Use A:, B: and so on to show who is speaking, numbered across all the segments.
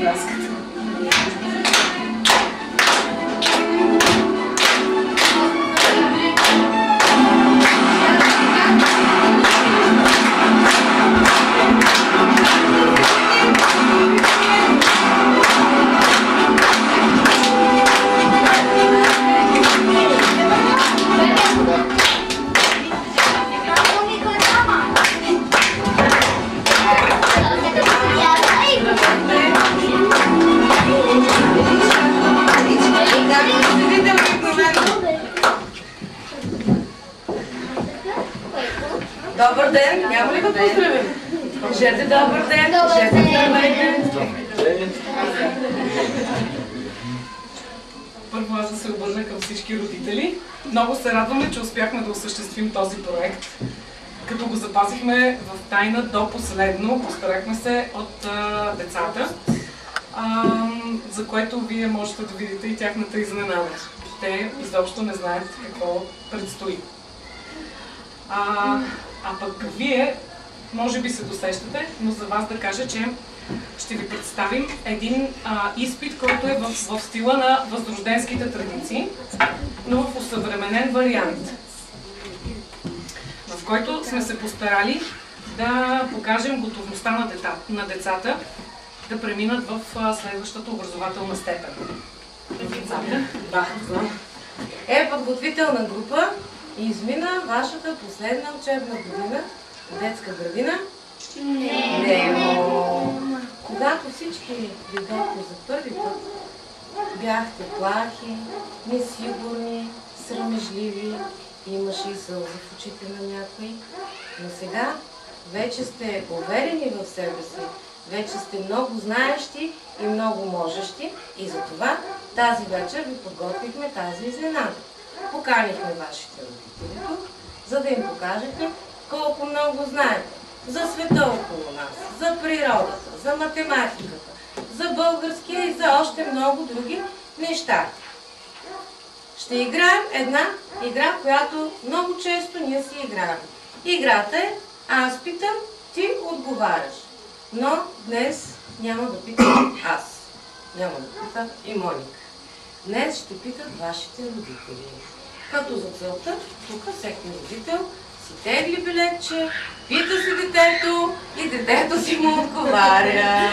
A: пляскате. Добър ден! Няма ли да поздравим? Кажете добър ден! Кажете здравейте! Първо аз да се обърна към всички родители. Много се радваме, че успяхме да осъществим този проект. Като го запазихме в тайна до последно, постарахме се от децата, за което вие можете да видите и тяхната изненада. Те изобщо не знаят какво предстои. А пък вие, може би се досещате, но за вас да кажа, че ще ви представим един изпит, който е в стила на възрожденските традиции, но в усъвременен вариант, в който сме се постарали да покажем готовността на децата да преминат в следващата образователна степен.
B: Е подготвителна група и измина вашата последна учебна година, детска градина? Не. Когато всички дойдохте за първи път, бяхте плахи, несигурни, срамежливи, имаше и сълзи в очите на някой. Но сега вече сте уверени в себе си, вече сте много знаещи и много можещи и затова тази вечер ви подготвихме тази изненада. Поканихме вашите родители тук, за да им покажете колко много знаете за света около нас, за природата, за математиката, за българския и за още много други неща. Ще играем една игра, която много често ние си играем. Играта е аз питам, ти отговаряш. Но днес няма да питам аз. Няма да питам и Моника. Днес ще питат вашите родители. Като за целта, тук всеки родител си тегли билетче, пита си детето и детето си му отговаря.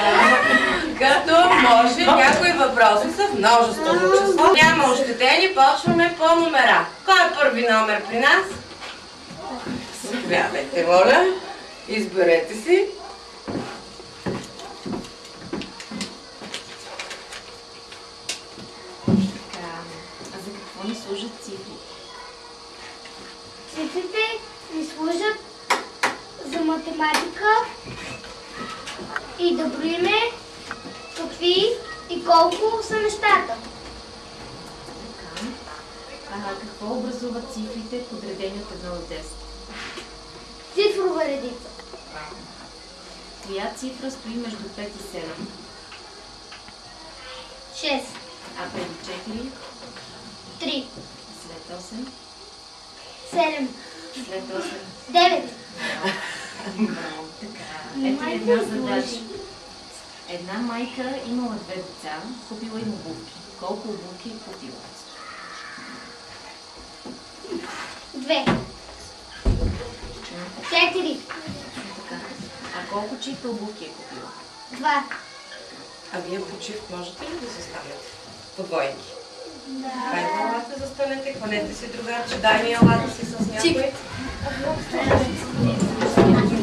B: Като може някои въпроси са в множествено число. Няма ощетени, почваме по номера. Кой е първи номер при нас? Заповядайте, моля. Изберете си.
C: Ни служат цифри.
D: Цифрите ни служат за математика и да броиме какви и колко са нещата.
C: Какво образуват цифрите, подредени от 1 до 10?
D: Цифрова редица.
C: Коя цифра стои между 5 и 7?
D: 6.
C: А преди 4?
D: 3.
C: След 8?
D: 7.
C: След 8?
D: 9.
C: Браво, така. Ето една задача. Една майка имала 2 деца, купила им обувки. Колко обувки е купила?
D: 2. 4.
C: Така. А колко чифта обувки е купила?
D: 2.
B: А вие по чифт можете ли да застанете? По двойки.
D: Да.
B: Хайде, елате, застанете, хванете си другарче, дай ми елата си с някой.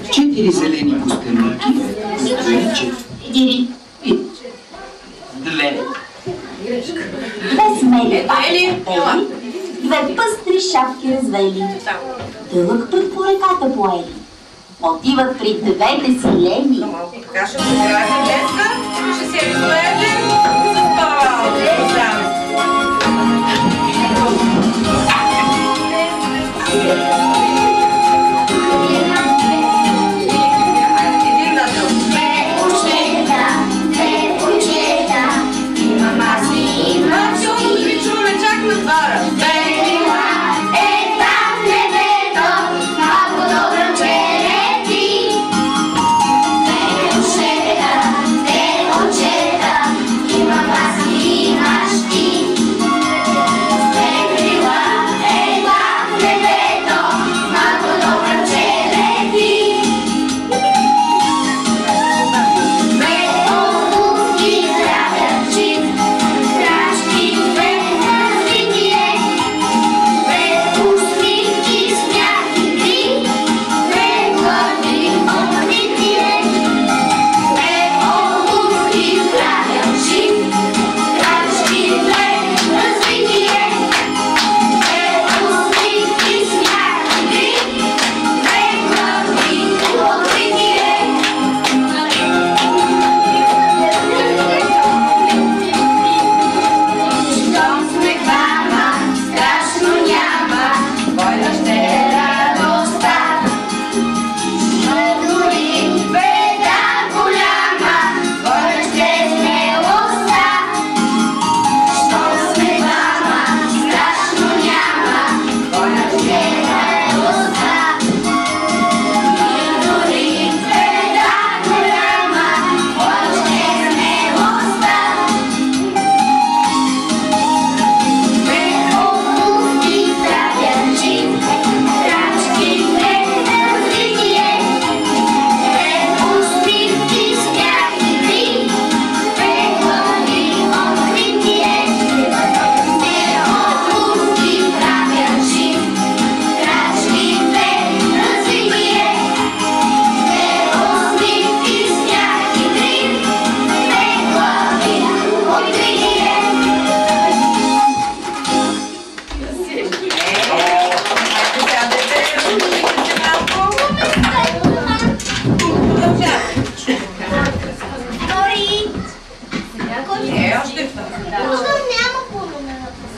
E: 4 зелени костенурки, 4 и 2.
F: 2 смели патери, 2 пъстри шапки развели, дълъг път по реката поели. Отиват при 2 си лени.
B: Малко така ще го играете днеска, ще се изгледате с това.
D: Чета,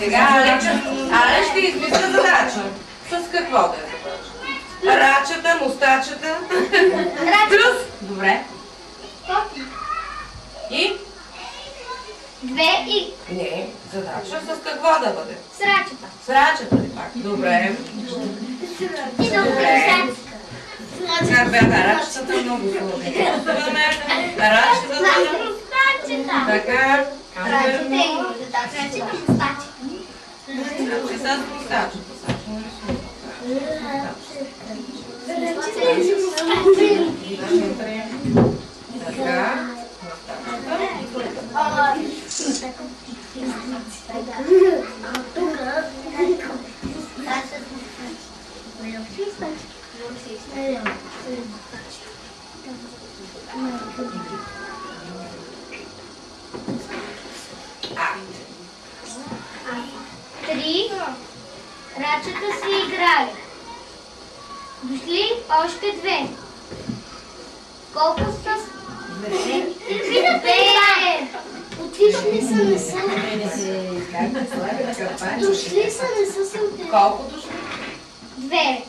B: Сега Але ще измисля задача. С какво да е задача? Рачата, мустачата. Плюс. Добре. И?
D: 2 и
B: Не, задача с какво да бъде?
D: срачата.
B: С рачата ли пак? Добре.
D: И
B: Добре. Как бяха рачетата? Много хубаво. Рачетата. Така.
D: Рачата и мустачата.
B: Значи с мустачата. Така.
D: Три. Рачата си играли. Дошли още 2. Колко са? 2. Отишли са, не са. Дошли са, не са се отишли.
B: Колко дошли?
D: 2.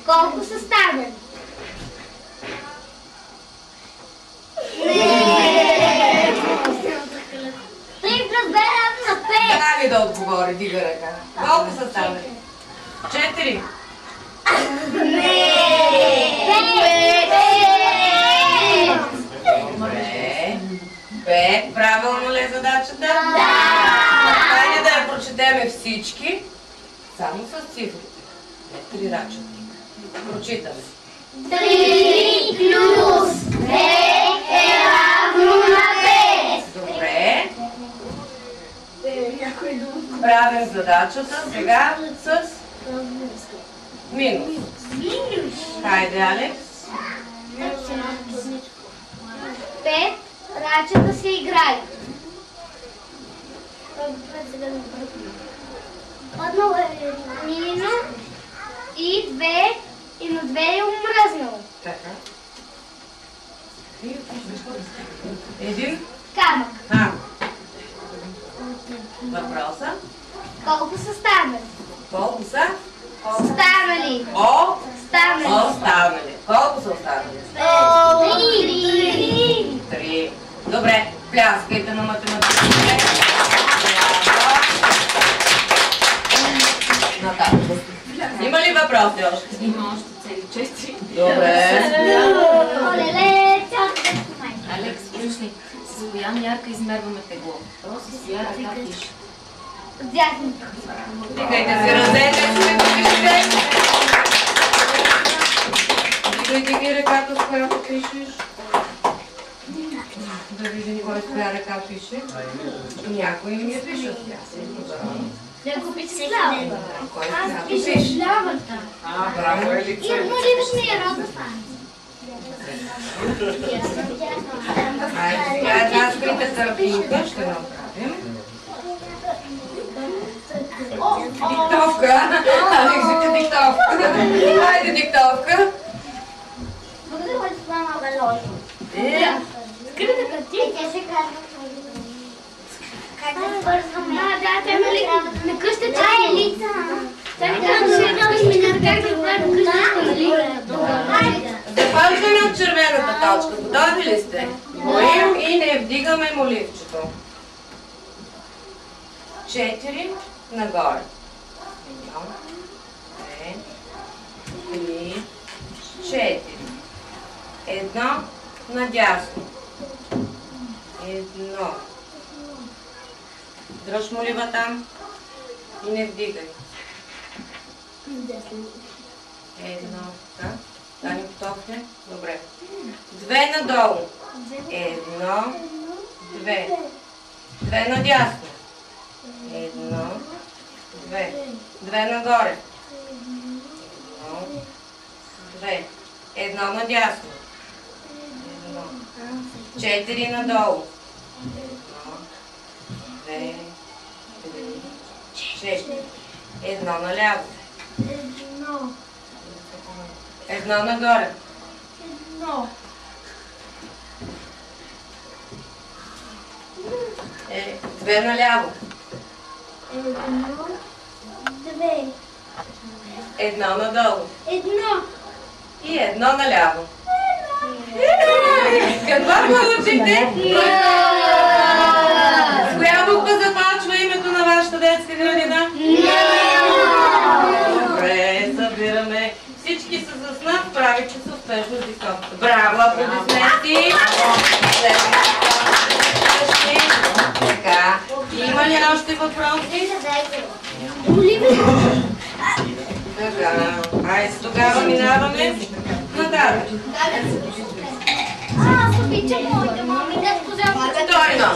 D: Колко са станали? Не. 3 плюс 2 равно на 5.
B: Дай ми да отговори, дига ръка. Колко са станали? 4. Добре. 5. Правилно ли е задачата? Да! Хайде да я прочетеме всички. Само с цифрите. Не 3 рачета. Прочитаме.
D: 3 плюс 2 е равно на 5.
B: Добре. Правим задачата сега с минус. Хайде, Алекс.
D: 5. Рачата се играли. Минус и 2 и на 2 е омръзнало.
B: Така. Един.
D: Камък.
B: Въпроса.
D: Колко са станали?
B: Колко са?
D: Станали. Станали.
B: Останали. Колко са останали?
D: 3.
B: 3. Добре, пляскайте на математиките. Нататък. Има ли въпроси още?
C: Има още цели 4.
B: Добре.
D: Олеле, цялата майка.
C: Алекс, слушай, с коя мярка измерваме тегло? Просто с коя ръка пише.
D: Дясната.
B: Дигайте си ръцете, ако не пишете. Дигайте ги ръката, с която пишеш. Да видим кой с коя ръка пише. Някой не ми пише с тях.
D: Да го пише с лявата.
B: Кой с която
D: Пише с
B: пише?
D: лявата.
A: Браво,
D: И
A: Елица.
D: молиш ми е рода стане.
B: Айде, сега една скрита картинка ще направим. Диктовка! Алекс вика диктовка. Хайде диктовка.
D: Скрита картинка. Тя се казва. Как да свързваме? Да, тя нали на къщата е Елица. Тя ми казва, как да вървим къщата, нали?
B: Започваме от червената точка. Готови ли сте? Броим и не вдигаме моливчето. 4 нагоре. 1, 2, 3, 4. Едно надясно. Едно. Дръж молива там и не вдигай. Едно. Да? Дани готов ли? Добре. 2 надолу. 1, 2. 2 надясно. 1, 2. 2 нагоре. 1, 2. 1 надясно. 1. 4 надолу. 1, 2, 3, 4. 1 наляво. 1 нагоре.
D: 1.
B: Две наляво.
D: Две.
B: Едно надолу.
D: Едно.
B: И едно наляво. Какво получихте? С коя буква започва името на вашата детска градина? Добре, събираме. Всички са заснат, правите се успешно с диктовката. Браво, аплодисменти! Така, има ли още въпроси? Така, айде тогава минаваме нататък.
D: Аз обичам моите мами, да спозявам.
B: Втори номер.